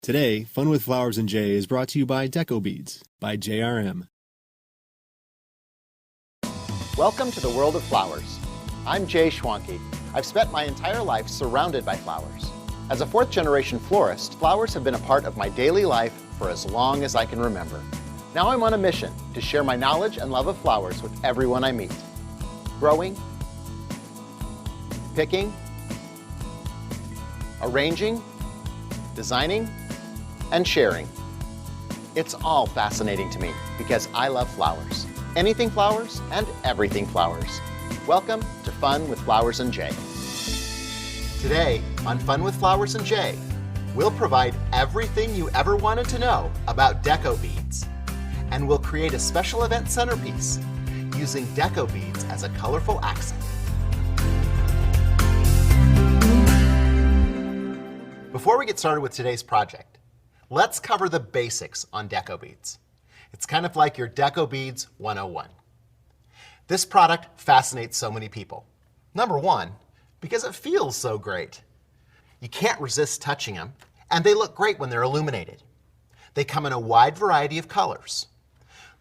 Today, Fun with Flowers and Jay is brought to you by Deco Beads by JRM. Welcome to the world of flowers. I'm Jay Schwanke. I've spent my entire life surrounded by flowers. As a fourth-generation florist, flowers have been a part of my daily life for as long as I can remember. Now I'm on a mission to share my knowledge and love of flowers with everyone I meet. Growing, picking, arranging, designing, and sharing. It's all fascinating to me because I love flowers. Anything flowers and everything flowers. Welcome to Fun with Flowers and Jay. Today on Fun with Flowers and Jay, we'll provide everything you ever wanted to know about Deco Beads. And we'll create a special event centerpiece using Deco Beads as a colorful accent. Before we get started with today's project, let's cover the basics on Deco Beads. It's kind of like your Deco Beads 101. This product fascinates so many people. Number one, because it feels so great. You can't resist touching them, and they look great when they're illuminated. They come in a wide variety of colors.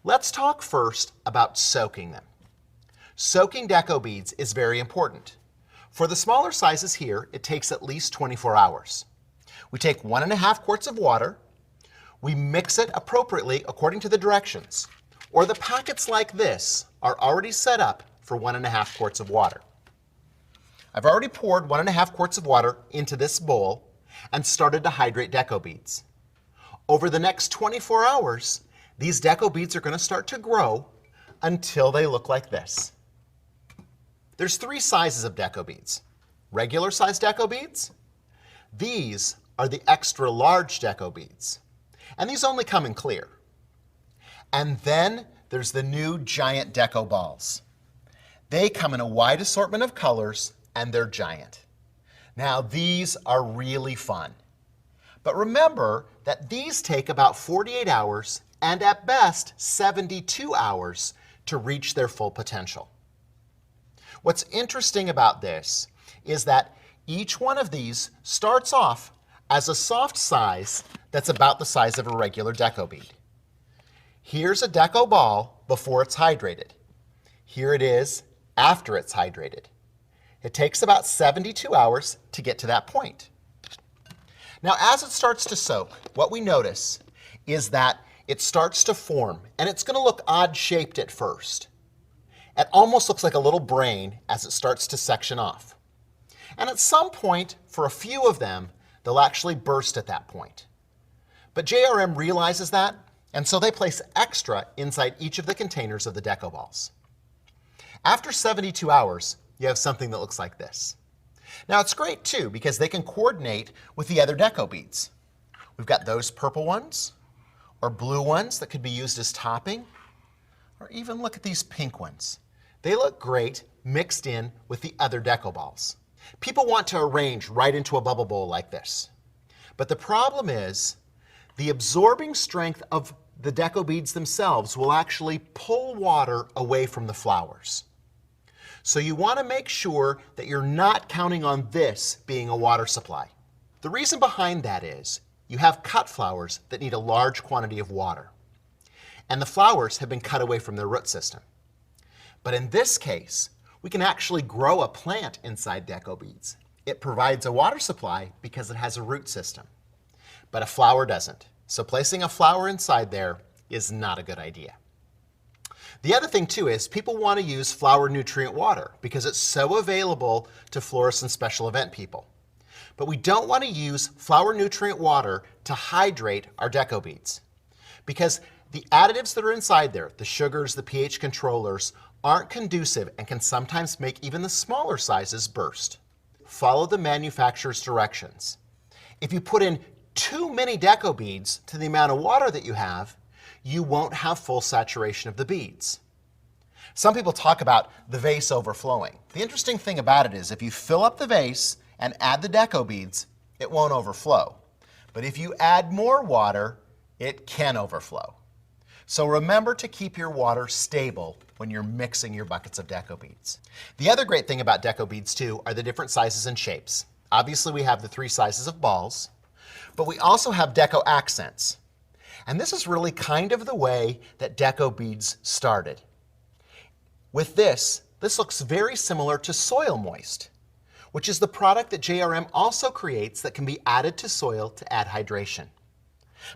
Let's talk first about soaking them. Soaking Deco Beads is very important. For the smaller sizes here, it takes at least 24 hours. We take 1.5 quarts of water, we mix it appropriately according to the directions, or the packets like this are already set up for 1.5 quarts of water. I've already poured 1.5 quarts of water into this bowl and started to hydrate Deco Beads. Over the next 24 hours, these Deco Beads are going to start to grow until they look like this. There's 3 sizes of Deco Beads. Regular size Deco Beads. These are the extra large Deco Beads. And these only come in clear. And then there's the new giant Deco balls. They come in a wide assortment of colors and they're giant. Now these are really fun. But remember that these take about 48 hours and at best 72 hours to reach their full potential. What's interesting about this is that each one of these starts off as a soft size that's about the size of a regular Deco bead. Here's a Deco ball before it's hydrated. Here it is after it's hydrated. It takes about 72 hours to get to that point. Now, as it starts to soak, what we notice is that it starts to form, and it's going to look odd-shaped at first. It almost looks like a little brain as it starts to section off. And at some point, for a few of them, they'll actually burst at that point. But JRM realizes that, and so they place extra inside each of the containers of the Deco balls. After 72 hours, you have something that looks like this. Now it's great too because they can coordinate with the other Deco beads. We've got those purple ones, or blue ones that could be used as topping, or even look at these pink ones. They look great mixed in with the other Deco balls. People want to arrange right into a bubble bowl like this. But the problem is the absorbing strength of the Deco beads themselves will actually pull water away from the flowers. So you want to make sure that you're not counting on this being a water supply. The reason behind that is you have cut flowers that need a large quantity of water. And the flowers have been cut away from their root system. But in this case, we can actually grow a plant inside Deco Beads. It provides a water supply because it has a root system. But a flower doesn't. So placing a flower inside there is not a good idea. The other thing too is people want to use flower nutrient water because it's so available to florists and special event people. But we don't want to use flower nutrient water to hydrate our Deco Beads because the additives that are inside there, the sugars, the pH controllers, aren't conducive and can sometimes make even the smaller sizes burst. Follow the manufacturer's directions. If you put in too many Deco Beads to the amount of water that you have, you won't have full saturation of the beads. Some people talk about the vase overflowing. The interesting thing about it is if you fill up the vase and add the Deco Beads, it won't overflow. But if you add more water, it can overflow. So remember to keep your water stable when you're mixing your buckets of Deco Beads. The other great thing about Deco Beads too are the different sizes and shapes. Obviously we have the 3 sizes of balls. But we also have Deco accents. And this is really kind of the way that Deco Beads started. With this looks very similar to Soil Moist, which is the product that JRM also creates that can be added to soil to add hydration.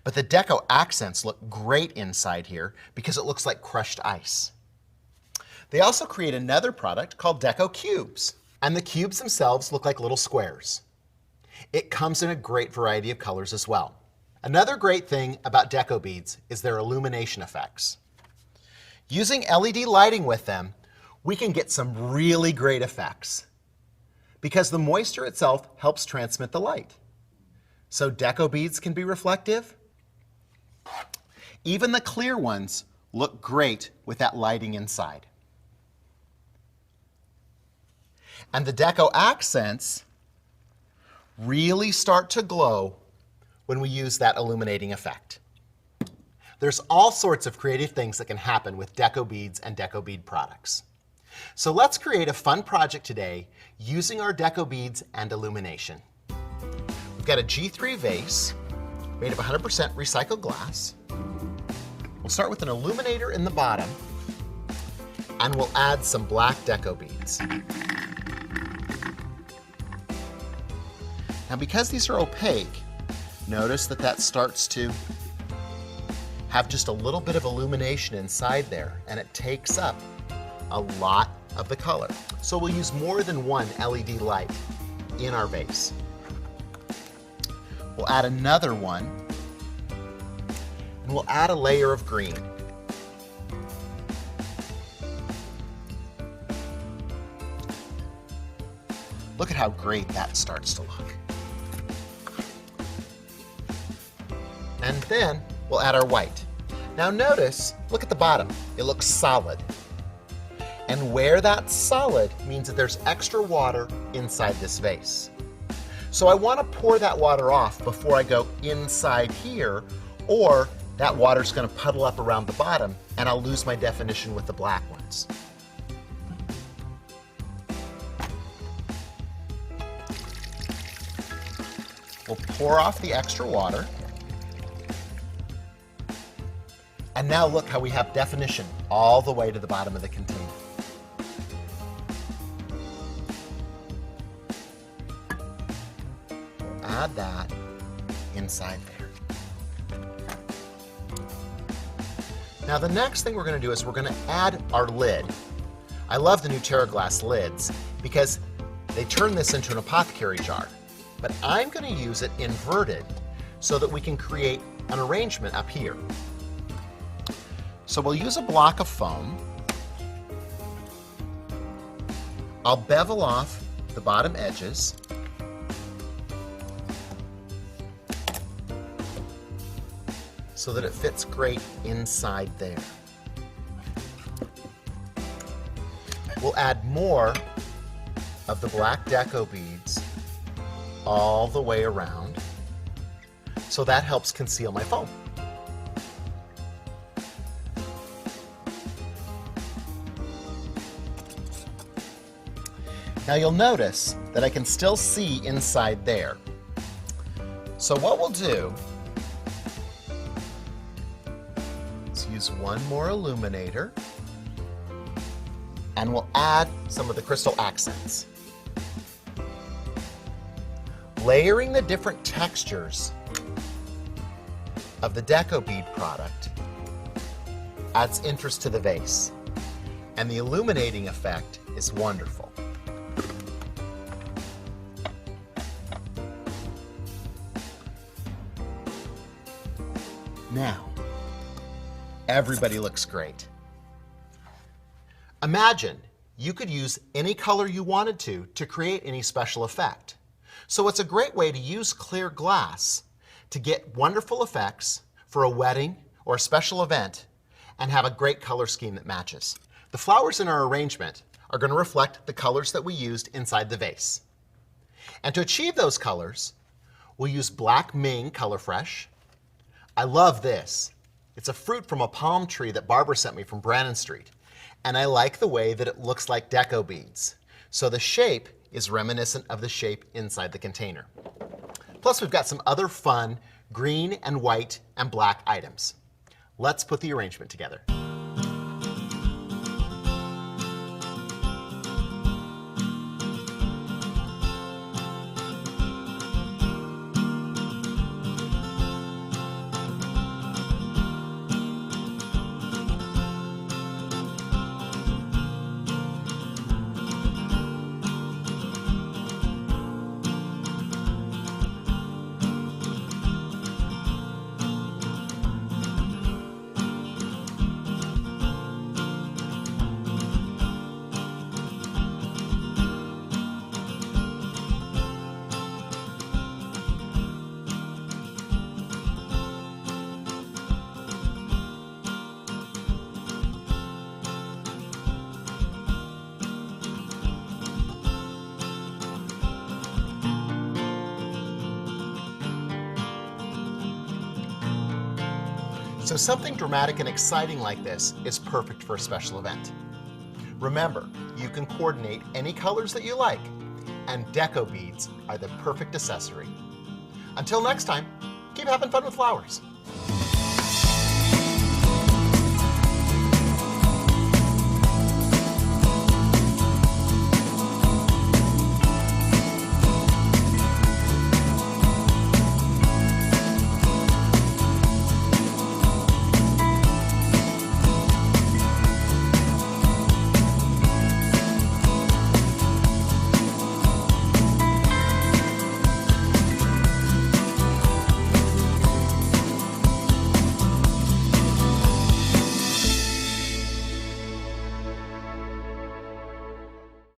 But the Deco accents look great inside here because it looks like crushed ice. They also create another product called Deco Cubes, and the cubes themselves look like little squares. It comes in a great variety of colors as well. Another great thing about Deco Beads is their illumination effects. Using LED lighting with them, we can get some really great effects because the moisture itself helps transmit the light. So Deco Beads can be reflective. Even the clear ones look great with that lighting inside. And the Deco accents really start to glow when we use that illuminating effect. There's all sorts of creative things that can happen with Deco Beads and Deco Bead products. So let's create a fun project today using our Deco Beads and illumination. We've got a G3 vase made of 100% recycled glass. We'll start with an illuminator in the bottom, and we'll add some black Deco Beads. Now, because these are opaque, notice that starts to have just a little bit of illumination inside there, and it takes up a lot of the color. So we'll use more than one LED light in our vase. We'll add another one, and we'll add a layer of green. Look at how great that starts to look. And then we'll add our white. Now notice, look at the bottom. It looks solid. And where that's solid means that there's extra water inside this vase. So I want to pour that water off before I go inside here, or that water's going to puddle up around the bottom and I'll lose my definition with the black ones. We'll pour off the extra water. And now look how we have definition all the way to the bottom of the container. We'll add that inside there. Now the next thing we're going to do is we're going to add our lid. I love the new TerraGlass lids because they turn this into an apothecary jar. But I'm going to use it inverted so that we can create an arrangement up here. So we'll use a block of foam. I'll bevel off the bottom edges. So that it fits great inside there. We'll add more of the black Deco Beads all the way around. So that helps conceal my foam. Now you'll notice that I can still see inside there. So what we'll do is use one more illuminator and we'll add some of the crystal accents. Layering the different textures of the Deco Bead product adds interest to the vase, and the illuminating effect is wonderful. Now, everybody looks great. Imagine you could use any color you wanted to create any special effect. So it's a great way to use clear glass to get wonderful effects for a wedding or a special event and have a great color scheme that matches. The flowers in our arrangement are going to reflect the colors that we used inside the vase. And to achieve those colors, we'll use Black Ming Color Fresh. I love this. It's a fruit from a palm tree that Barbara sent me from Brannan Street. And I like the way that it looks like Deco Beads. So the shape is reminiscent of the shape inside the container. Plus, we've got some other fun green and white and black items. Let's put the arrangement together. So something dramatic and exciting like this is perfect for a special event. Remember, you can coordinate any colors that you like, and Deco beads are the perfect accessory. Until next time, keep having fun with flowers.